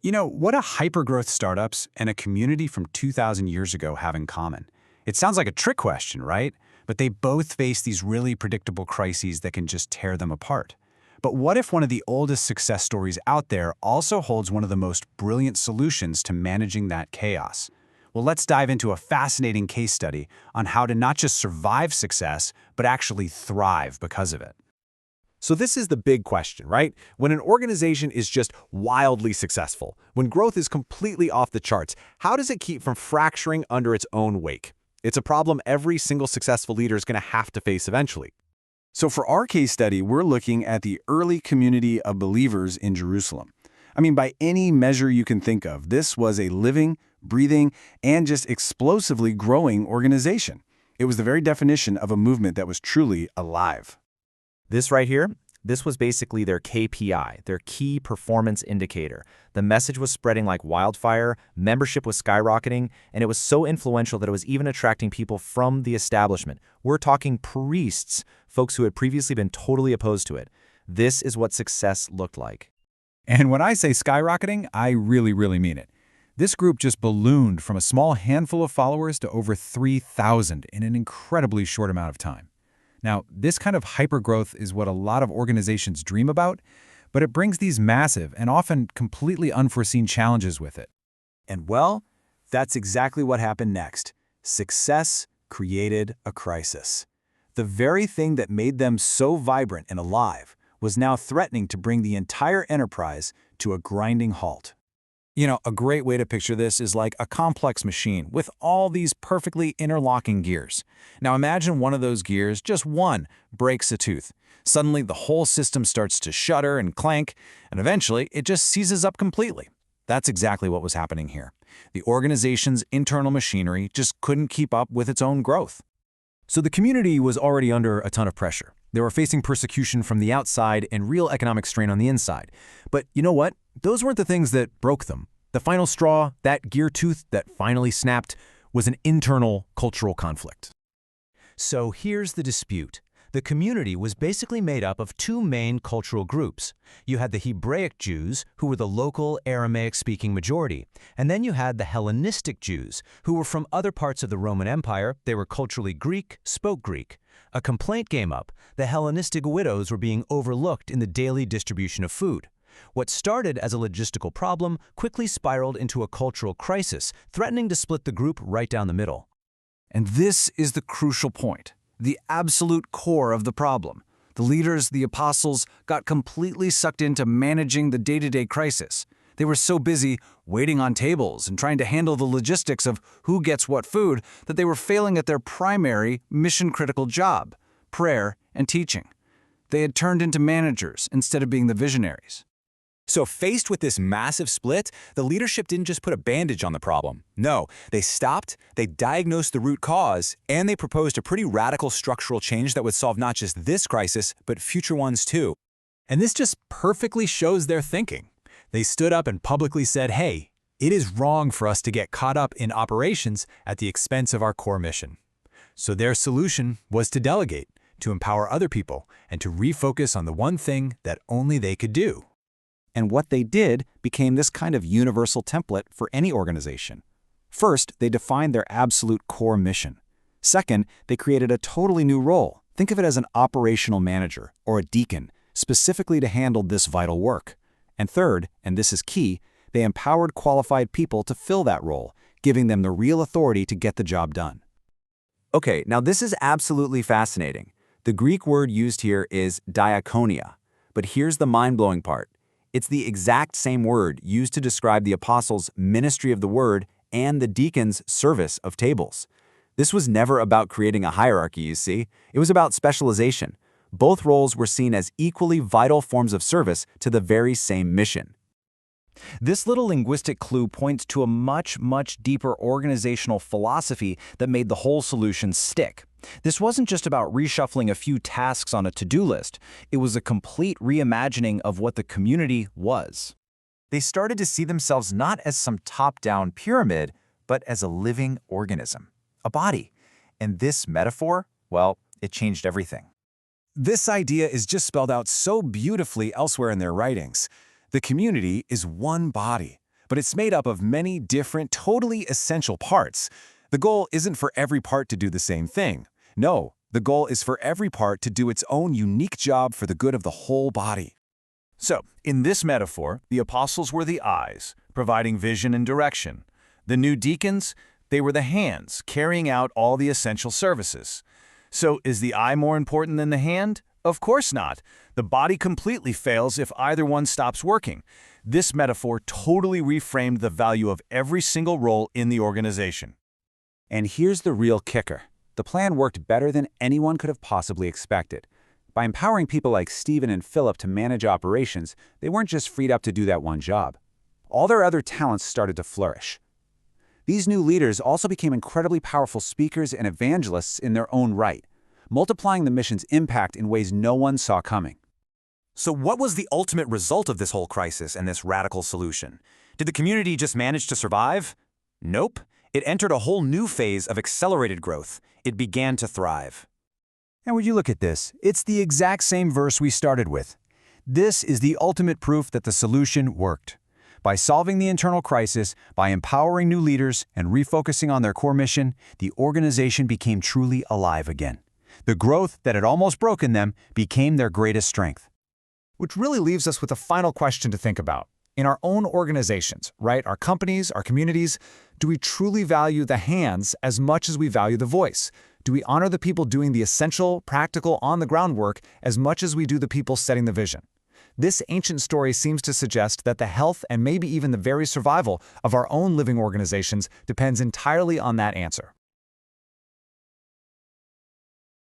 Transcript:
What do hypergrowth startups and a community from 2,000 years ago have in common? It sounds like a trick question, right? But they both face these really predictable crises that can just tear them apart. But what if one of the oldest success stories out there also holds one of the most brilliant solutions to managing that chaos? Well, let's dive into a fascinating case study on how to not just survive success, but actually thrive because of it. So this is the big question, right? When an organization is just wildly successful, when growth is completely off the charts, how does it keep from fracturing under its own wake? It's a problem every single successful leader is going to have to face eventually. So for our case study, we're looking at the early community of believers in Jerusalem. By any measure you can think of, this was a living, breathing, and just explosively growing organization. It was the very definition of a movement that was truly alive. This right here, this was basically their KPI, their key performance indicator. The message was spreading like wildfire, membership was skyrocketing, and it was so influential that it was even attracting people from the establishment. We're talking priests, folks who had previously been totally opposed to it. This is what success looked like. And when I say skyrocketing, I really mean it. This group just ballooned from a small handful of followers to over 3,000 in an incredibly short amount of time. Now, this kind of hypergrowth is what a lot of organizations dream about, but it brings these massive and often completely unforeseen challenges with it. And well, that's exactly what happened next. Success created a crisis. The very thing that made them so vibrant and alive was now threatening to bring the entire enterprise to a grinding halt. A great way to picture this is like a complex machine with all these perfectly interlocking gears. Now imagine one of those gears, just one, breaks a tooth. Suddenly the whole system starts to shudder and clank, and eventually it just seizes up completely. That's exactly what was happening here. The organization's internal machinery just couldn't keep up with its own growth. So the community was already under a ton of pressure. They were facing persecution from the outside and real economic strain on the inside. But you know what? Those weren't the things that broke them. The final straw, that gear tooth that finally snapped, was an internal cultural conflict. So here's the dispute. The community was basically made up of two main cultural groups. You had the Hebraic Jews, who were the local Aramaic-speaking majority, and then you had the Hellenistic Jews, who were from other parts of the Roman Empire. They were culturally Greek, spoke Greek. A complaint came up. The Hellenistic widows were being overlooked in the daily distribution of food. What started as a logistical problem quickly spiraled into a cultural crisis, threatening to split the group right down the middle. And this is the crucial point, the absolute core of the problem. The leaders, the apostles, got completely sucked into managing the day-to-day crisis. They were so busy waiting on tables and trying to handle the logistics of who gets what food that they were failing at their primary mission-critical job, prayer and teaching. They had turned into managers instead of being the visionaries. So faced with this massive split, the leadership didn't just put a bandage on the problem. No, they stopped, they diagnosed the root cause, and they proposed a pretty radical structural change that would solve not just this crisis, but future ones too. And this just perfectly shows their thinking. They stood up and publicly said, hey, it is wrong for us to get caught up in operations at the expense of our core mission. So their solution was to delegate, to empower other people, and to refocus on the one thing that only they could do. And what they did became this kind of universal template for any organization. First, they defined their absolute core mission. Second, they created a totally new role. Think of it as an operational manager or a deacon, specifically to handle this vital work. And third, and this is key, they empowered qualified people to fill that role, giving them the real authority to get the job done. Okay, now this is absolutely fascinating. The Greek word used here is diakonia. But here's the mind-blowing part. It's the exact same word used to describe the apostles' ministry of the word and the deacons' service of tables. This was never about creating a hierarchy, you see. It was about specialization. Both roles were seen as equally vital forms of service to the very same mission. This little linguistic clue points to a much deeper organizational philosophy that made the whole solution stick. This wasn't just about reshuffling a few tasks on a to-do list. It was a complete reimagining of what the community was. They started to see themselves not as some top-down pyramid, but as a living organism, a body. And this metaphor, well, it changed everything. This idea is just spelled out so beautifully elsewhere in their writings. The community is one body. but it's made up of many different, totally essential parts. The goal isn't for every part to do the same thing. No, the goal is for every part to do its own unique job for the good of the whole body. So, in this metaphor, the apostles were the eyes, providing vision and direction. The new deacons, they were the hands, carrying out all the essential services. So, is the eye more important than the hand? Of course not. The body completely fails if either one stops working. This metaphor totally reframed the value of every single role in the organization. And here's the real kicker. The plan worked better than anyone could have possibly expected. By empowering people like Stephen and Philip to manage operations, they weren't just freed up to do that one job. All their other talents started to flourish. These new leaders also became incredibly powerful speakers and evangelists in their own right, multiplying the mission's impact in ways no one saw coming. So what was the ultimate result of this whole crisis and this radical solution? Did the community just manage to survive? Nope. It entered a whole new phase of accelerated growth. It began to thrive. And would you look at this? It's the exact same verse we started with. This is the ultimate proof that the solution worked. By solving the internal crisis, by empowering new leaders, and refocusing on their core mission, the organization became truly alive again. The growth that had almost broken them became their greatest strength. Which really leaves us with a final question to think about. In our own organizations, right, our companies, our communities, do we truly value the hands as much as we value the voice? Do we honor the people doing the essential, practical, on-the-ground work as much as we do the people setting the vision? This ancient story seems to suggest that the health and maybe even the very survival of our own living organizations depends entirely on that answer.